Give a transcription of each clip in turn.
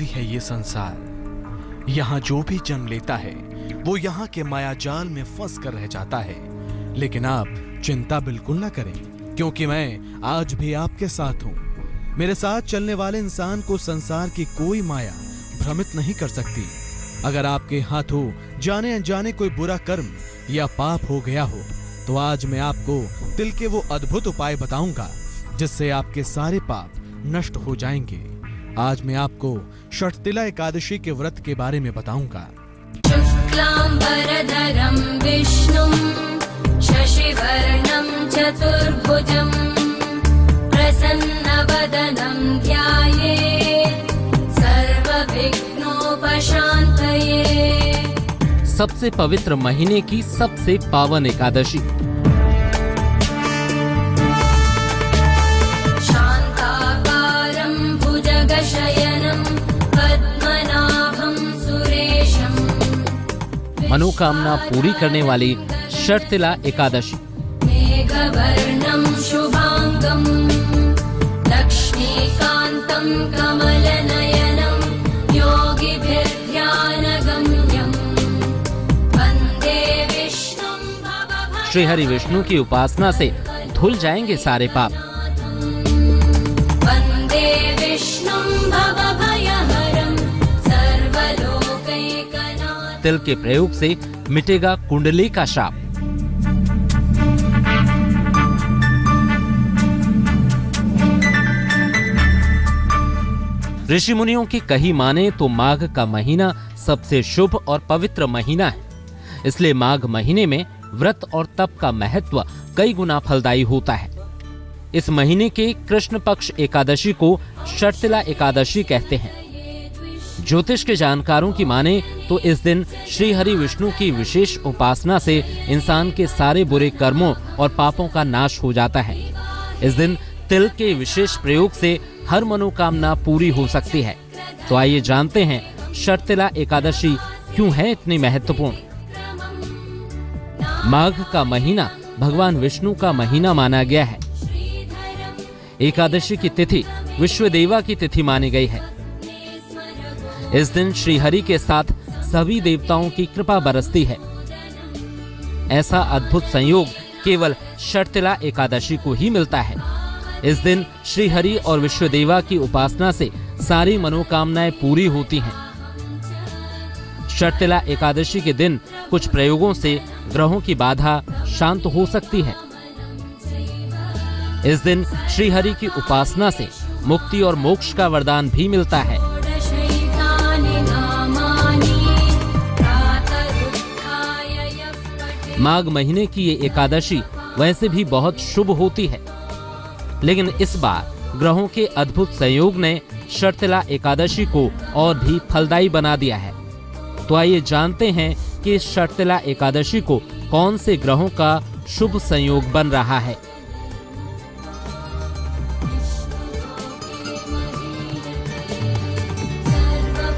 मायावी है ये संसार। यहाँ जो भी जन्म लेता है वो यहाँ के माया जाल में फंस कर रह जाता है। लेकिन आप चिंता बिल्कुल ना करें, क्योंकि मैं आज भी आपके साथ हूँ। मेरे साथ चलने वाले इंसान को संसार की कोई माया भ्रमित नहीं कर सकती। अगर आपके हाथों जाने अनजाने कोई बुरा कर्म या पाप हो गया हो, तो आज मैं आपको तिल के वो अद्भुत उपाय बताऊंगा जिससे आपके सारे पाप नष्ट हो जाएंगे। आज मैं आपको षटतिला एकादशी के व्रत के बारे में बताऊंगा। शुक्लांबरधरं विष्णुं शशिवर्णं चतुर्भुजं प्रसन्नवदनं ध्यायेत् सर्वविघ्नोपशान्तये। सबसे पवित्र महीने की सबसे पावन एकादशी। शांताकारं भुजगशयनं पद्मनाभं सुरेशं। मनोकामना पूरी करने वाली षटतिला एकादशी। मेघवर्णं शुभांगं लक्ष्मीकान्तं कमलनयनं योगिभिर्ध्यानगम्यं वन्दे विष्णुं भवभयहरं। श्री हरि विष्णु की उपासना से धुल जाएंगे सारे पाप। वन्दे विष्णुं भवभयहरं सर्वलोकैकनाथं। तिल के प्रयोग से मिटेगा कुंडली का शाप। ऋषि मुनियों की कही माने तो माघ का महीना सबसे शुभ और पवित्र महीना है। इसलिए माघ महीने में व्रत और तप का महत्व कई गुना फलदायी होता है। इस महीने के कृष्ण पक्ष एकादशी को षटतिला एकादशी कहते हैं। ज्योतिष के जानकारों की माने तो इस दिन श्री हरि विष्णु की विशेष उपासना से इंसान के सारे बुरे कर्मों और पापों का नाश हो जाता है। इस दिन तिल के विशेष प्रयोग से हर मनोकामना पूरी हो सकती है। तो आइए जानते हैं षटतिला एकादशी क्यों है इतनी महत्वपूर्ण। माघ का महीना भगवान विष्णु का महीना माना गया है। एकादशी की तिथि विश्वदेवा की तिथि मानी गई है। इस दिन श्री हरि के साथ सभी देवताओं की कृपा बरसती है। ऐसा अद्भुत संयोग केवल षटतिला एकादशी को ही मिलता है। इस दिन श्री हरि और विश्वदेवा की उपासना से सारी मनोकामनाएं पूरी होती हैं। षटतिला एकादशी के दिन कुछ प्रयोगों से ग्रहों की बाधा शांत हो सकती है। इस दिन श्री हरि की उपासना से मुक्ति और मोक्ष का वरदान भी मिलता है। माघ महीने की ये एकादशी वैसे भी बहुत शुभ होती है, लेकिन इस बार ग्रहों के अद्भुत संयोग ने षटतिला एकादशी को और भी फलदायी बना दिया है। तो आइए जानते हैं कि इस षटतिला एकादशी को कौन से ग्रहों का शुभ संयोग बन रहा है।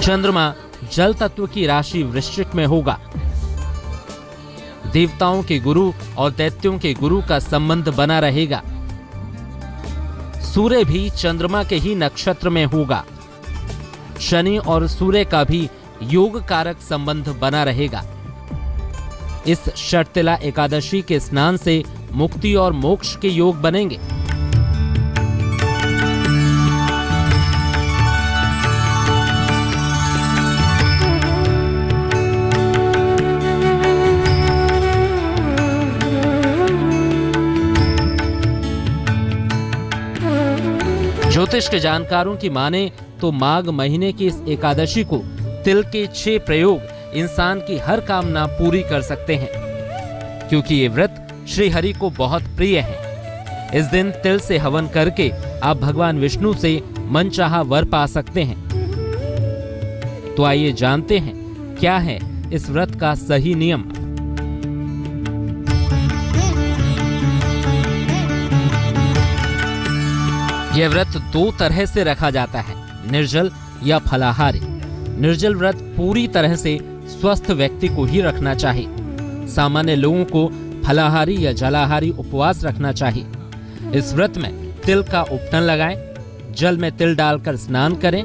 चंद्रमा जल तत्व की राशि वृश्चिक में होगा। देवताओं के गुरु और दैत्यों के गुरु का संबंध बना रहेगा। सूर्य भी चंद्रमा के ही नक्षत्र में होगा। शनि और सूर्य का भी योग कारक संबंध बना रहेगा। इस षटतिला एकादशी के स्नान से मुक्ति और मोक्ष के योग बनेंगे। ज्योतिष के जानकारों की माने तो माघ महीने की इस एकादशी को तिल के 6 प्रयोग इंसान की हर कामना पूरी कर सकते हैं, क्योंकि ये व्रत श्री हरि को बहुत प्रिय है। इस दिन तिल से हवन करके आप भगवान विष्णु से मनचाहा वर पा सकते हैं। तो आइए जानते हैं क्या है इस व्रत का सही नियम। यह व्रत 2 तरह से रखा जाता है, निर्जल या फलाहारी। निर्जल व्रत पूरी तरह से स्वस्थ व्यक्ति को ही रखना चाहिए। सामान्य लोगों को फलाहारी या जलाहारी उपवास रखना चाहिए। इस व्रत में तिल का उपटन लगाएं, जल में तिल डालकर स्नान करें,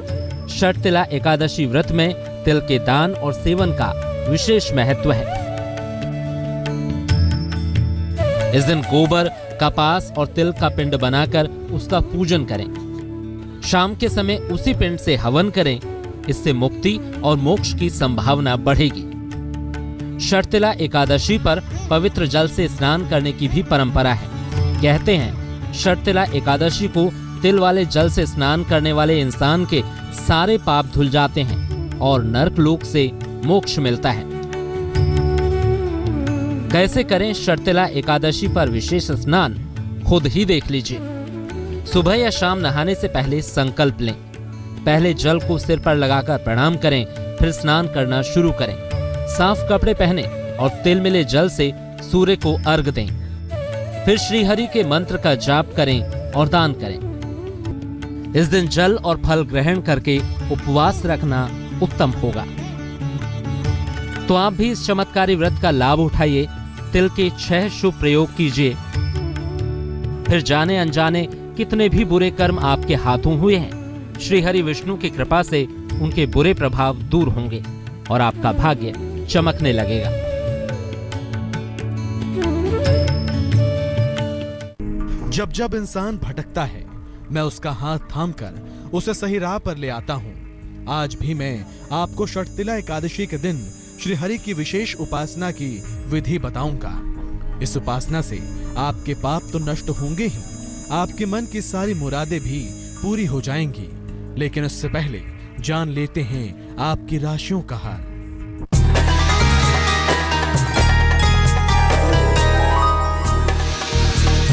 षटतिला एकादशी व्रत में तिल के दान और सेवन का विशेष महत्व है। इस दिन गोबर, कपास और तिल का पिंड बनाकर उसका पूजन करें। शाम के समय उसी पिंड से हवन करें, इससे मुक्ति और मोक्ष की संभावना बढ़ेगी। षटतिला एकादशी पर पवित्र जल से स्नान करने की भी परंपरा है। कहते हैं षटतिला एकादशी को तिल वाले जल से स्नान करने वाले इंसान के सारे पाप धुल जाते हैं और नरक लोक से मोक्ष मिलता है। कैसे करें षटतिला एकादशी पर विशेष स्नान, खुद ही देख लीजिए। सुबह या शाम नहाने से पहले संकल्प लें। पहले जल को सिर पर लगाकर प्रणाम करें, फिर स्नान करना शुरू करें। साफ कपड़े पहने और तिल मिले जल से सूर्य को अर्घ दें। फिर श्री हरि के मंत्र का जाप करें और दान करें। इस दिन जल और फल ग्रहण करके उपवास रखना उत्तम होगा। तो आप भी इस चमत्कारी व्रत का लाभ उठाइए। तिल के 6 शुभ प्रयोग कीजिए, फिर जाने अनजाने कितने भी बुरे कर्म आपके हाथों हुए हैं, श्री हरि विष्णु की कृपा से उनके बुरे प्रभाव दूर होंगे और आपका भाग्य चमकने लगेगा। जब जब इंसान भटकता है, मैं उसका हाथ थामकर उसे सही राह पर ले आता हूँ। आज भी मैं आपको षटतिला एकादशी के दिन श्री हरि की विशेष उपासना की विधि बताऊंगा। इस उपासना से आपके पाप तो नष्ट होंगे ही, आपके मन की सारी मुरादें भी पूरी हो जाएंगी। लेकिन उससे पहले जान लेते हैं आपकी राशियों का हाल।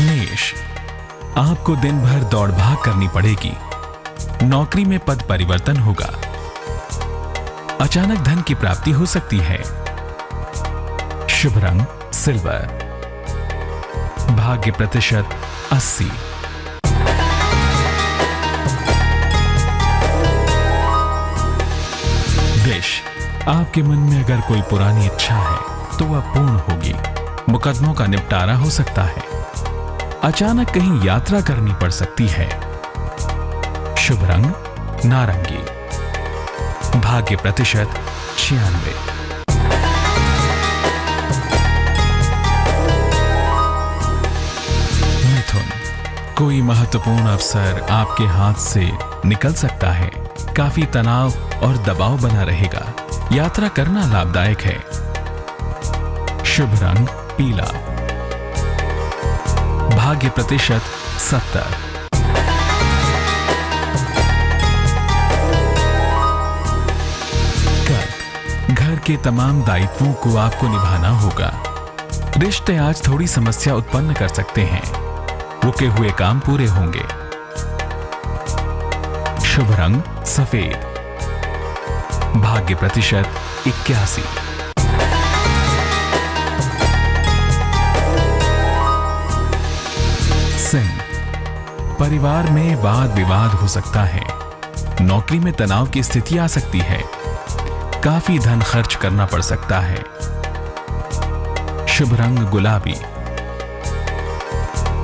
मेष, आपको दिन भर दौड़ भाग करनी पड़ेगी। नौकरी में पद परिवर्तन होगा। अचानक धन की प्राप्ति हो सकती है। शुभ रंग सिल्वर। भाग्य प्रतिशत 80। वृष, आपके मन में अगर कोई पुरानी इच्छा है तो वह पूर्ण होगी। मुकदमों का निपटारा हो सकता है। अचानक कहीं यात्रा करनी पड़ सकती है। शुभ रंग नारंगी। भाग्य प्रतिशत 96। मिथुन, कोई महत्वपूर्ण अवसर आपके हाथ से निकल सकता है। काफी तनाव और दबाव बना रहेगा। यात्रा करना लाभदायक है। शुभ रंग पीला। भाग्य प्रतिशत 70। घर के तमाम दायित्वों को आपको निभाना होगा। रिश्ते आज थोड़ी समस्या उत्पन्न कर सकते हैं। रुके हुए काम पूरे होंगे। शुभ रंग सफेद। भाग्य प्रतिशत 81। सिंह, परिवार में वाद विवाद हो सकता है। नौकरी में तनाव की स्थिति आ सकती है। काफी धन खर्च करना पड़ सकता है। शुभ रंग गुलाबी।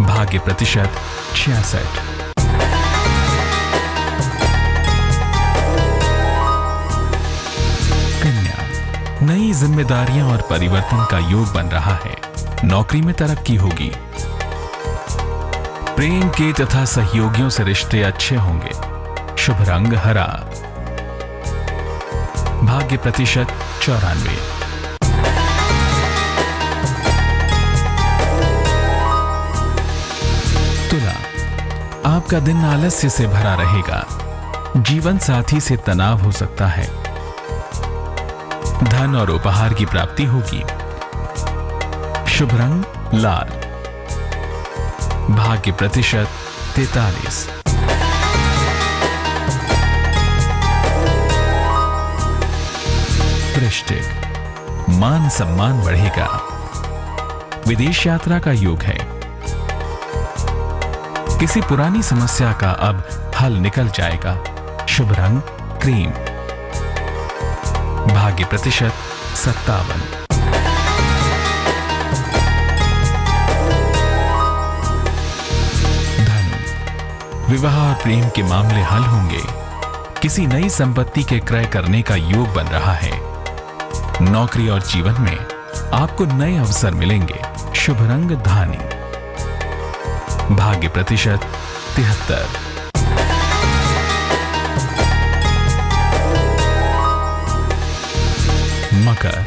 भाग्य प्रतिशत 66। कन्या, नई जिम्मेदारियां और परिवर्तन का योग बन रहा है। नौकरी में तरक्की होगी। प्रेम के तथा सहयोगियों से रिश्ते अच्छे होंगे। शुभ रंग हरा। भाग्य प्रतिशत 94। तुला, आपका दिन आलस्य से भरा रहेगा। जीवन साथी से तनाव हो सकता है। धन और उपहार की प्राप्ति होगी। शुभ रंग लाल। भाग्य प्रतिशत 43। वृश्चिक, मान सम्मान बढ़ेगा। विदेश यात्रा का योग है। किसी पुरानी समस्या का अब हल निकल जाएगा। शुभ रंग क्रीम। भाग्य प्रतिशत 57। धनु, विवाह और प्रेम के मामले हल होंगे। किसी नई संपत्ति के क्रय करने का योग बन रहा है। नौकरी और जीवन में आपको नए अवसर मिलेंगे। शुभ रंग धानी। भाग्य प्रतिशत 73। मकर,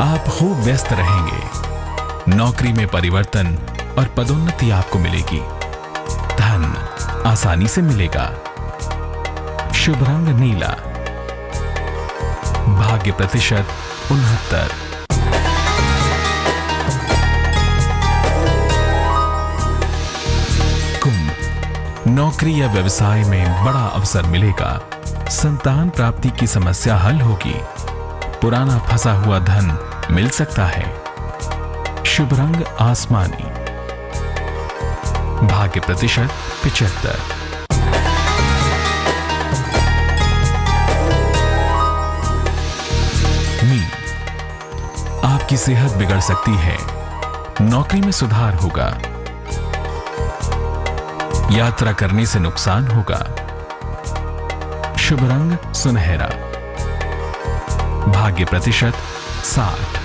आप खूब व्यस्त रहेंगे। नौकरी में परिवर्तन और पदोन्नति आपको मिलेगी। धन आसानी से मिलेगा। शुभ रंग नीला। भाग्य प्रतिशत 69। कुंभ, नौकरी या व्यवसाय में बड़ा अवसर मिलेगा। संतान प्राप्ति की समस्या हल होगी। पुराना फंसा हुआ धन मिल सकता है। शुभ रंग आसमानी। भाग्य प्रतिशत 75। मीन, आपकी सेहत बिगड़ सकती है। नौकरी में सुधार होगा। यात्रा करने से नुकसान होगा। शुभ रंग सुनहरा। भाग्य प्रतिशत 60।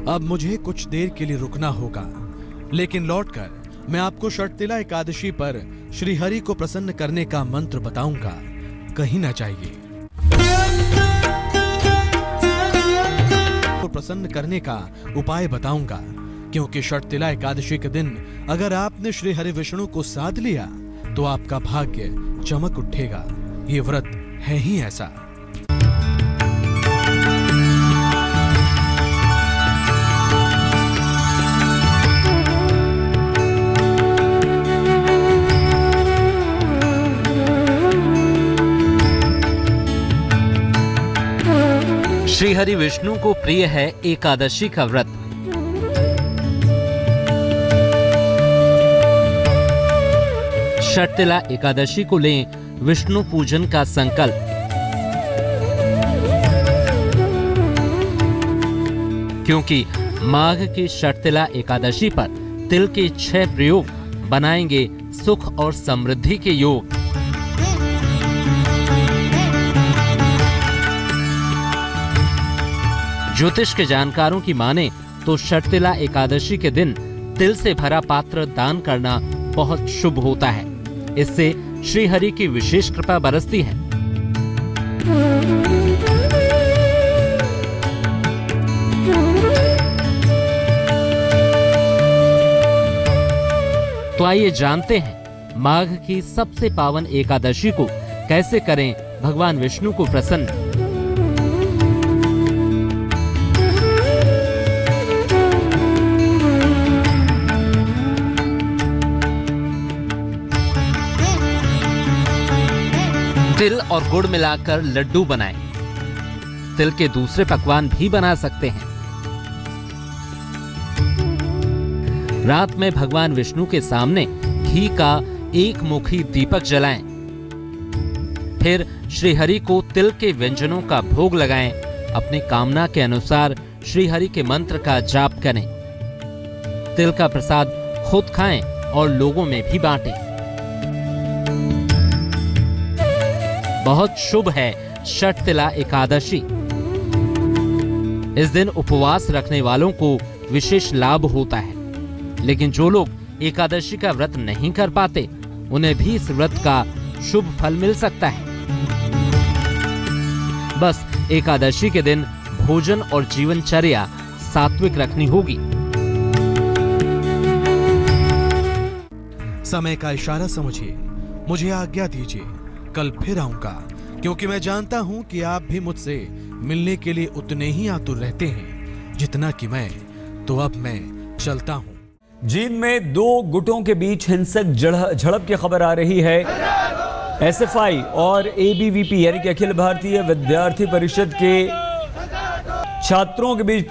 अब मुझे कुछ देर के लिए रुकना होगा, लेकिन लौटकर मैं आपको षटतिला एकादशी पर श्री हरि को प्रसन्न करने का मंत्र बताऊंगा। कहीं ना जाइए। को प्रसन्न करने का उपाय बताऊंगा, क्योंकि षटतिला एकादशी के दिन अगर आपने श्री हरि विष्णु को साध लिया तो आपका भाग्य चमक उठेगा। ये व्रत है ही ऐसा। श्री हरि विष्णु को प्रिय है एकादशी का व्रत। षटतिला एकादशी को लें विष्णु पूजन का संकल्प। क्योंकि माघ की षटतिला एकादशी पर तिल के 6 प्रयोग बनाएंगे सुख और समृद्धि के योग। ज्योतिष के जानकारों की माने तो षटतिला एकादशी के दिन तिल से भरा पात्र दान करना बहुत शुभ होता है। इससे श्री हरि की विशेष कृपा बरसती है। तो आइए जानते हैं माघ की सबसे पावन एकादशी को कैसे करें भगवान विष्णु को प्रसन्न। तिल और गुड़ मिलाकर लड्डू बनाएं। तिल के दूसरे पकवान भी बना सकते हैं। रात में भगवान विष्णु के सामने घी का एक मुखी दीपक जलाएं। फिर श्री हरि को तिल के व्यंजनों का भोग लगाएं। अपनी कामना के अनुसार श्री हरि के मंत्र का जाप करें। तिल का प्रसाद खुद खाएं और लोगों में भी बांटें। बहुत शुभ है षटतिला एकादशी। इस दिन उपवास रखने वालों को विशेष लाभ होता है, लेकिन जो लोग एकादशी का व्रत नहीं कर पाते उन्हें भी इस व्रत का शुभ फल मिल सकता है। बस एकादशी के दिन भोजन और जीवनचर्या सात्विक रखनी होगी। समय का इशारा समझिए, मुझे आज्ञा दीजिए। कल फिर आऊंगा, क्योंकि मैं जानता हूं कि आप भी मुझसे मिलने के लिए उतने ही आतुर रहते हैं जितना कि मैं। तो अब मैं चलता हूं। जींद में 2 गुटों के बीच हिंसक झड़प की खबर आ रही है। एसएफआई और एबीवीपी यानी कि अखिल भारतीय विद्यार्थी परिषद के छात्रों के बीच